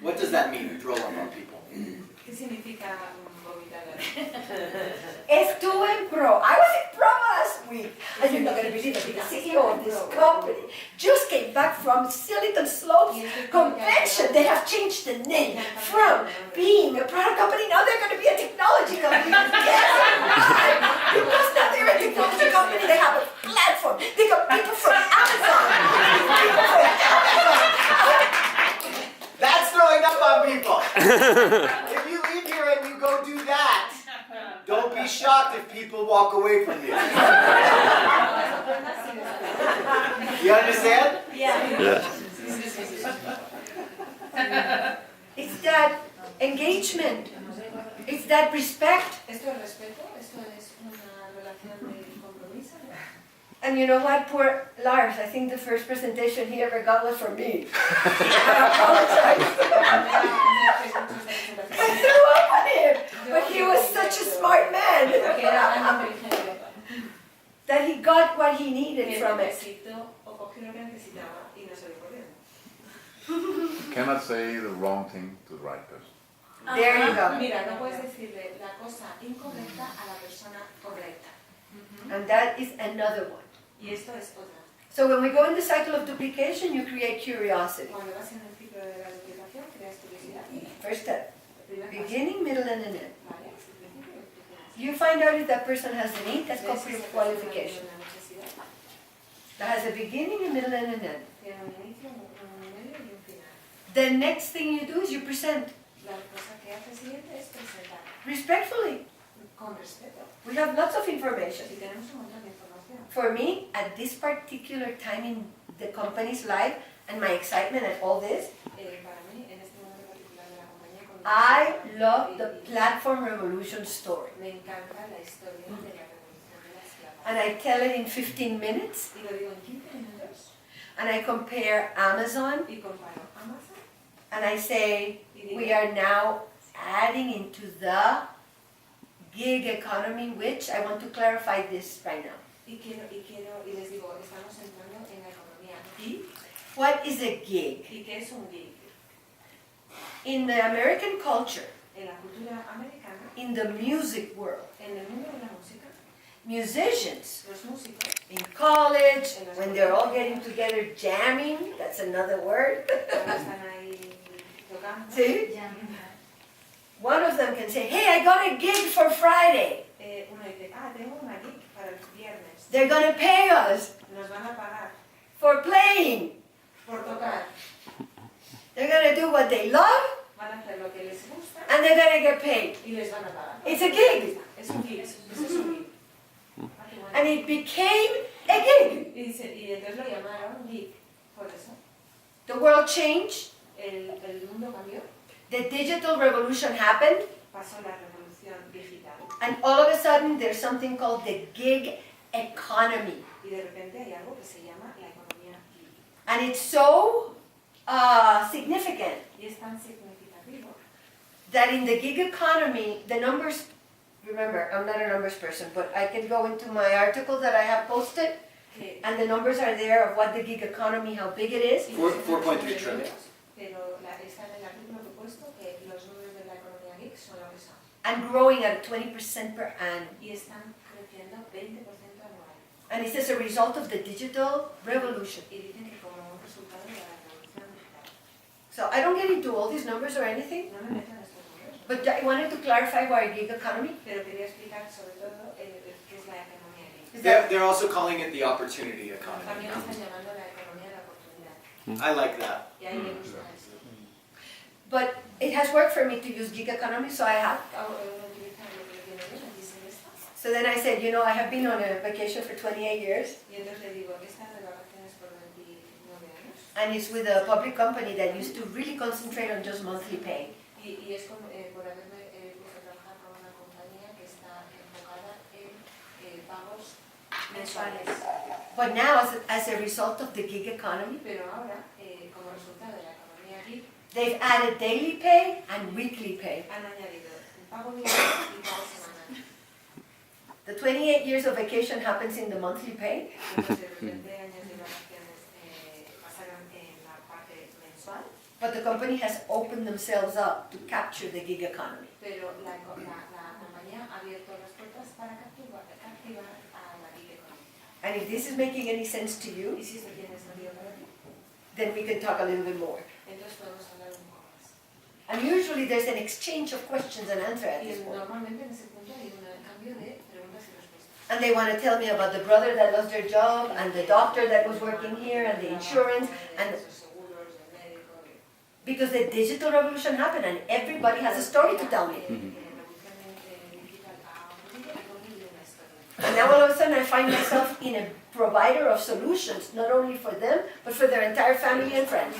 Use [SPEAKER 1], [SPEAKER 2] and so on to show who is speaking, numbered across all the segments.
[SPEAKER 1] What does that mean, throw up on people?
[SPEAKER 2] ¿Qué significa vomitar?
[SPEAKER 3] Estuve en Pro. I was in Pro last week. And you're not going to believe it. The CEO of this company just came back from Silicon Slopes convention. They have changed the name from being a product company. Now they're going to be a technology company. Yes, why? Because now they're a technology company. They have a platform. They got people from Amazon. People from Amazon.
[SPEAKER 1] That's throwing up on people. If you leave here and you go do that, don't be shocked if people walk away from you. You understand?
[SPEAKER 2] Yeah.
[SPEAKER 3] It's that engagement. It's that respect.
[SPEAKER 2] Esto es respeto, esto es una relación de compromiso.
[SPEAKER 3] And you know what? Poor Lars, I think the first presentation he ever got was from me. I apologize. I threw up on him. But he was such a smart man. That he got what he needed from it.
[SPEAKER 4] You cannot say the wrong thing to the right person.
[SPEAKER 3] There you go.
[SPEAKER 2] Mira, no puedes decirle la cosa incorrecta a la persona correcta.
[SPEAKER 3] And that is another one.
[SPEAKER 2] Y esto es otra.
[SPEAKER 3] So when we go in the cycle of duplication, you create curiosity.
[SPEAKER 2] Cuando vas en el ciclo de la duplicación, creas curiosidad.
[SPEAKER 3] First step.
[SPEAKER 2] Primer paso.
[SPEAKER 3] Beginning, middle, and an end.
[SPEAKER 2] Vale, es el principio y el final.
[SPEAKER 3] You find out if that person has a need, that's
[SPEAKER 2] Ves
[SPEAKER 3] called
[SPEAKER 2] si esa persona
[SPEAKER 3] pre-qualification.
[SPEAKER 2] tiene una necesidad.
[SPEAKER 3] That has a beginning, a middle, and an end.
[SPEAKER 2] Tiene un inicio, un medio y un final.
[SPEAKER 3] The next thing you do is you present
[SPEAKER 2] La cosa que hace siguiente es presentar
[SPEAKER 3] respectfully.
[SPEAKER 2] con respeto.
[SPEAKER 3] We have lots of information.
[SPEAKER 2] Si tenemos un montón de información.
[SPEAKER 3] For me, at this particular time in the company's life and my excitement and all this,
[SPEAKER 2] Para mí, en este momento particular de la compañía, con
[SPEAKER 3] I love the platform revolution story.
[SPEAKER 2] me encanta la historia de la revolución de las claves.
[SPEAKER 3] And I tell it in 15 minutes,
[SPEAKER 2] Y lo digo en 15 minutos
[SPEAKER 3] and I compare Amazon,
[SPEAKER 2] y comparo Amazon
[SPEAKER 3] and I say,
[SPEAKER 2] y digo,
[SPEAKER 3] we are now adding into the gig economy, which I want to clarify this right now.
[SPEAKER 2] y les digo, estamos entrando en la economía gig.
[SPEAKER 3] What is a gig?
[SPEAKER 2] ¿Y qué es un gig?
[SPEAKER 3] In the American culture,
[SPEAKER 2] En la cultura americana,
[SPEAKER 3] in the music world,
[SPEAKER 2] en el mundo de la música,
[SPEAKER 3] musicians
[SPEAKER 2] los músicos
[SPEAKER 3] in college, when they're all getting together jamming, that's another word.
[SPEAKER 2] ahora están ahí tocando.
[SPEAKER 3] See? One of them can say, hey, I got a gig for Friday.
[SPEAKER 2] Uno dice, tengo una gig para el viernes.
[SPEAKER 3] They're going to pay us
[SPEAKER 2] Nos van a pagar
[SPEAKER 3] for playing.
[SPEAKER 2] por tocar.
[SPEAKER 3] They're going to do what they love,
[SPEAKER 2] Van a hacer lo que les gusta
[SPEAKER 3] and they're going to get paid.
[SPEAKER 2] y les van a pagar.
[SPEAKER 3] It's a gig.
[SPEAKER 2] Es un gig. Eso es un gig. Qué bueno.
[SPEAKER 3] And it became a gig.
[SPEAKER 2] Y entonces lo llamaron gig. Por eso.
[SPEAKER 3] The world changed.
[SPEAKER 2] El mundo cambió.
[SPEAKER 3] The digital revolution happened.
[SPEAKER 2] Pasó la revolución digital.
[SPEAKER 3] And all of a sudden, there's something called the gig economy.
[SPEAKER 2] Y de repente hay algo que se llama la economía gig.
[SPEAKER 3] And it's so significant
[SPEAKER 2] Y es tan significativo
[SPEAKER 3] that in the gig economy, the numbers, remember, I'm not a numbers person, but I can go into my article that I have posted,
[SPEAKER 2] que
[SPEAKER 3] and the numbers are there of what the gig economy, how big it is.
[SPEAKER 1] 4.3 trillion.
[SPEAKER 2] Pero está en el artículo que he puesto que los números de la economía gig son lo que son.
[SPEAKER 3] And growing at 20% per annum.
[SPEAKER 2] Y están creciendo 20% anual.
[SPEAKER 3] And it's as a result of the digital revolution.
[SPEAKER 2] Y dicen que como un resultado de la revolución digital.
[SPEAKER 3] So I don't get into all these numbers or anything,
[SPEAKER 2] No me meto en estos números.
[SPEAKER 3] but I wanted to clarify why gig economy.
[SPEAKER 2] Pero quería explicar sobre todo qué es la economía gig.
[SPEAKER 3] Is that,
[SPEAKER 1] They're also calling it the opportunity
[SPEAKER 2] También
[SPEAKER 1] economy.
[SPEAKER 2] están llamando la economía de la oportunidad.
[SPEAKER 1] I like that.
[SPEAKER 2] Y ahí me gusta eso.
[SPEAKER 3] but it has worked for me to use gig economy, so I have.
[SPEAKER 2] Uno utiliza lo que le viene bien, aquí se está.
[SPEAKER 3] So then I said, you know, I have been on a vacation for 28 years,
[SPEAKER 2] Y entonces le digo, he estado de vacaciones por 29 años.
[SPEAKER 3] and it's with a public company that used to really concentrate on just monthly pay.
[SPEAKER 2] Y es como, por haberme puesto a trabajar con una compañía que está enfocada en pagos mensuales.
[SPEAKER 3] But now, as a result of the gig economy,
[SPEAKER 2] Pero ahora, como resultado de la economía gig,
[SPEAKER 3] they've added daily pay and weekly pay.
[SPEAKER 2] han añadido un pago diario y pago semanal.
[SPEAKER 3] The 28 years of vacation happens in the monthly pay,
[SPEAKER 2] Entonces, de repente años de vacaciones
[SPEAKER 3] But the company has opened themselves up to capture the gig economy.
[SPEAKER 2] Pero la compañía ha abierto las puertas para captivar a la gig economy.
[SPEAKER 3] And if this is making any sense to you,
[SPEAKER 2] Y si esto tiene sentido para ti,
[SPEAKER 3] then we can talk a little bit more.
[SPEAKER 2] entonces podemos hablar un poco más.
[SPEAKER 3] And usually there's an exchange of questions and answers at
[SPEAKER 2] Y
[SPEAKER 3] this point.
[SPEAKER 2] normalmente en ese punto hay un cambio de preguntas y respuestas.
[SPEAKER 3] And they want to tell me about the brother that lost their job, and the doctor that was working here, and the insurance, and
[SPEAKER 2] Los seguros, el médico,
[SPEAKER 3] because the digital revolution happened, and everybody has a story to tell me. And now all of a sudden I find myself in a provider of solutions, not only for them, but for their entire family and friends.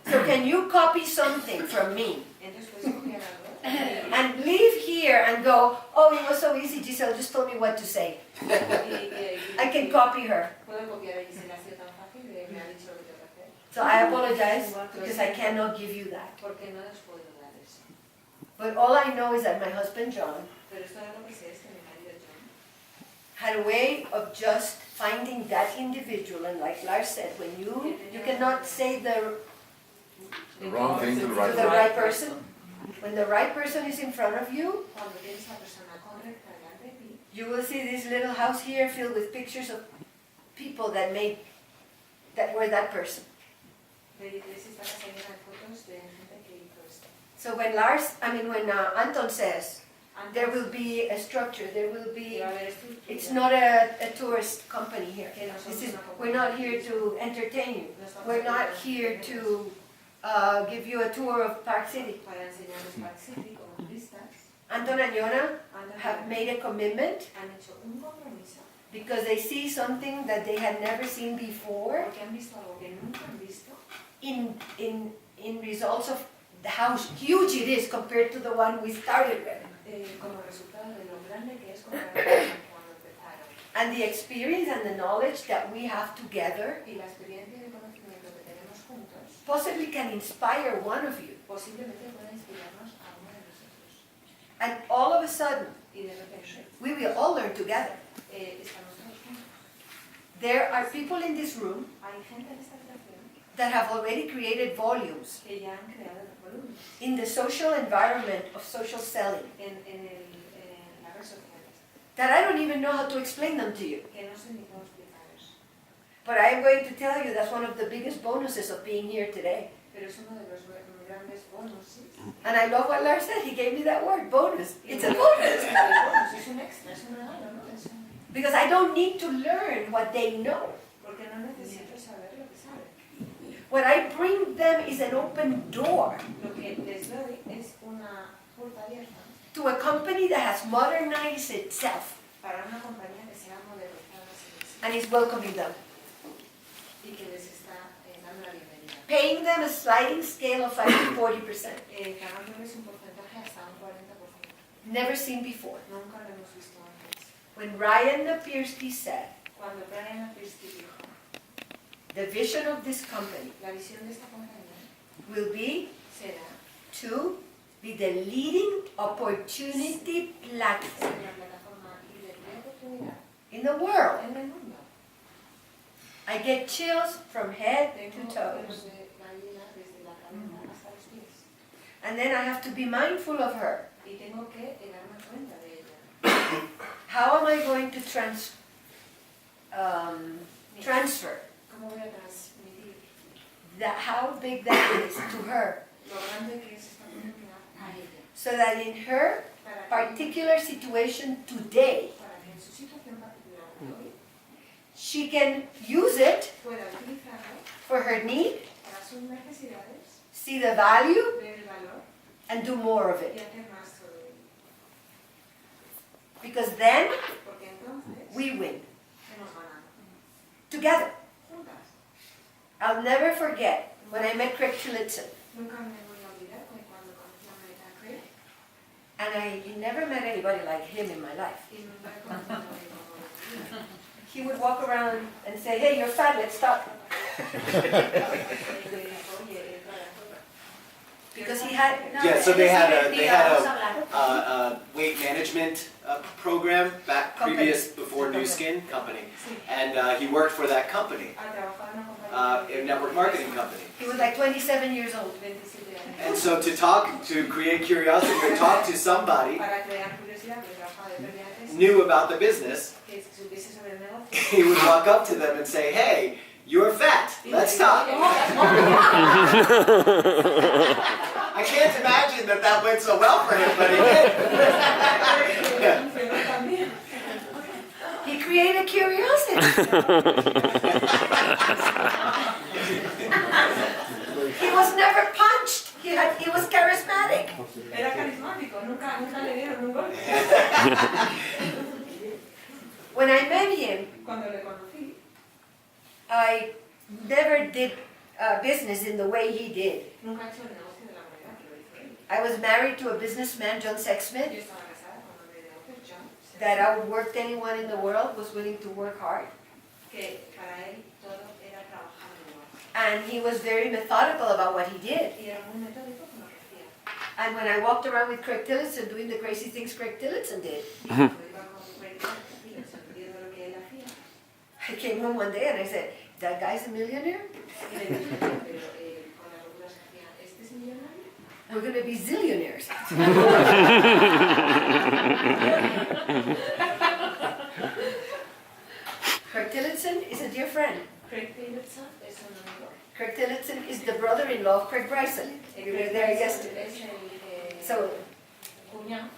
[SPEAKER 3] So can you copy something from me and leave here and go, oh, it was so easy, Giselle just told me what to say. I can copy her. So I apologize because I cannot give you that. But all I know is that my husband John had a way of just finding that individual, and like Lars said, when you cannot say
[SPEAKER 4] The wrong thing to the right
[SPEAKER 3] to the
[SPEAKER 4] person.
[SPEAKER 3] right person, when the right person is in front of you, you will see this little house here filled with pictures of people that were that person. So when Anton says there will be a structure, there will be, it's not a tourist company here. We're not here to entertain you. We're not here to give you a tour of Park City. Anton and Yona have made a commitment because they see something that they had never seen before in results of how huge it is compared to the one we started with. And the experience and the knowledge that we have together possibly can inspire one of you. And all of a sudden, we will all learn together. There are people in this room that have already created volumes in the social environment of social selling that I don't even know how to explain them to you. But I am going to tell you that's one of the biggest bonuses of being here today. And I love what Lars said. He gave me that word, bonus. It's a bonus. Because I don't need to learn what they know. What I bring them is an open door to a company that has modernized itself and is welcoming them. Paying them a sliding scale of 5 to 40%. Never seen before. When Ryan Napirsky said, the vision of this company will be to be the leading opportunity platform in the world. I get chills from head to toes. And then I have to be mindful of her. How am I going to transfer how big that is to her, so that in her particular situation today, she can use it for her need, see the value, and do more of it. Because then we win together. I'll never forget when I met Craig Tillotson. And I never met anybody like him in my life. He would walk around and say, hey, you're fat, let's talk. Because he had.
[SPEAKER 1] Yeah, so they had a weight management program back before New Skin company, and he worked for that company, a network marketing company.
[SPEAKER 3] He was like 27 years old.
[SPEAKER 1] And so to create curiosity, to talk to somebody new about the business, he would walk up to them and say, "Hey, you're fat. Let's talk." I can't imagine that went so well for him, but he did.
[SPEAKER 3] He created curiosity. He was never punched. He was charismatic.
[SPEAKER 2] Era carismático, nunca le dieron un golpe.
[SPEAKER 3] When I met him,
[SPEAKER 2] Cuando le conocí,
[SPEAKER 3] I never did business in the way he did.
[SPEAKER 2] nunca he hecho el negocio de la manera que lo hizo él.
[SPEAKER 3] I was married to a businessman, John
[SPEAKER 2] Yo
[SPEAKER 3] Sexsmith,
[SPEAKER 2] estaba casada con un hombre de negocios, John,
[SPEAKER 3] that outworked anyone in the world, was willing to work hard.
[SPEAKER 2] que para él todo era trabajar en el negocio.
[SPEAKER 3] And he was very methodical about what he did.
[SPEAKER 2] Y era muy metódico con lo que hacía.
[SPEAKER 3] And when I walked around with Craig Tillotson doing the crazy things Craig Tillotson did,
[SPEAKER 2] Y cuando iba con Craig Tillotson viendo lo que él hacía,
[SPEAKER 3] I came home one day and I said, "That guy's a millionaire?
[SPEAKER 2] y le dije, pero con las locuras que hacía, ¿este es millonario?
[SPEAKER 3] We're going to be zillionaires." Craig Tillotson is a dear friend.
[SPEAKER 2] Craig Tillotson es un amigo.
[SPEAKER 3] Craig Tillotson is the brother-in-law of Craig Bryson. You were there yesterday.
[SPEAKER 2] Es el
[SPEAKER 3] So,
[SPEAKER 2] cuñado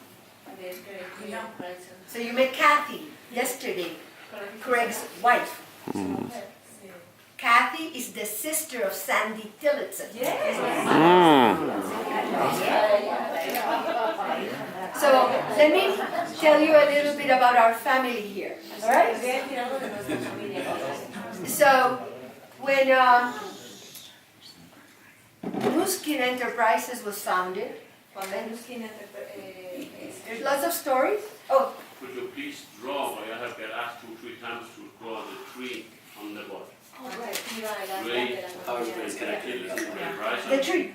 [SPEAKER 2] de Craig Bryson.
[SPEAKER 3] so you met Kathy yesterday, Craig's wife.
[SPEAKER 2] Su mujer, sí.
[SPEAKER 3] Kathy is the sister of Sandy Tillotson. So let me tell you a little bit about our family here. All right?
[SPEAKER 2] Les voy a decir algo de nuestra familia.
[SPEAKER 3] So when Nuskin Enterprises was founded,
[SPEAKER 2] Cuando Nuskin
[SPEAKER 3] there's lots of stories. Oh,
[SPEAKER 5] Could you please draw, I have been asked 2-3 times to draw the tree on the board.
[SPEAKER 2] iba el área de la
[SPEAKER 1] Oh,
[SPEAKER 2] familia.
[SPEAKER 1] it's connected.
[SPEAKER 3] the tree.